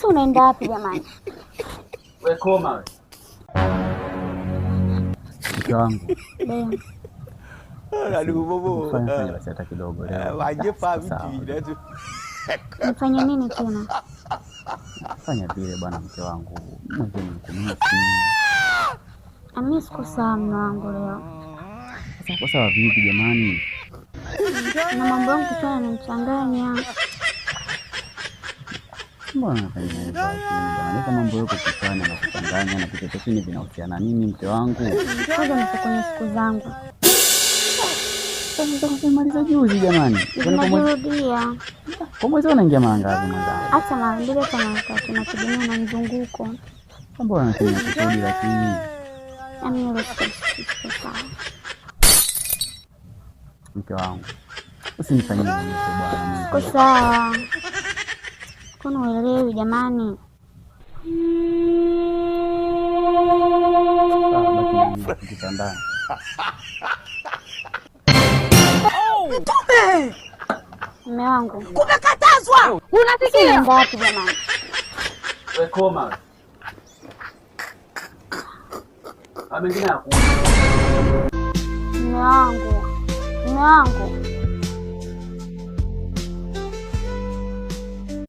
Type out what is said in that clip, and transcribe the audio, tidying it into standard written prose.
Sasa unaenda wapi jamani? Wewe koma wewe. Mke wangu. Ndio. Aduh bobo. Fanya basi hata kidogo leo. Waje pamiti. Nifanye nini tena? Fanya vile bwana mke wangu. Mwenye nikumisi. Mimi siko sawa mume wangu leo. Sasa kwa sababu vipi jamani? Na mambo yangu sana yananichanganya. Mbona unafanya hivyo bwana? Kama mambo yako kufanya na kuchanganya na kitu chini vinahusiana nini mke wangu? Kwanza niko kwenye siku zangu. Sasa kumaliza juzi jamani. Najirudia. Kwa mwezi unaingia mara ngapi mwanangu? Hata mara mbili kama tatu nategemea na mzunguko. Mbona unafanya kusudi lakini? Mimi siko sawa. Mke wangu. Usinifanyie hivyo bwana. Siko sawa. Kuna uelewi jamani. Baki kitandani. Mtume! Mume wangu. Kumekatazwa! Unasikia? Ngapi jamani? Wewe koma. Amengine hapo. Mume wangu.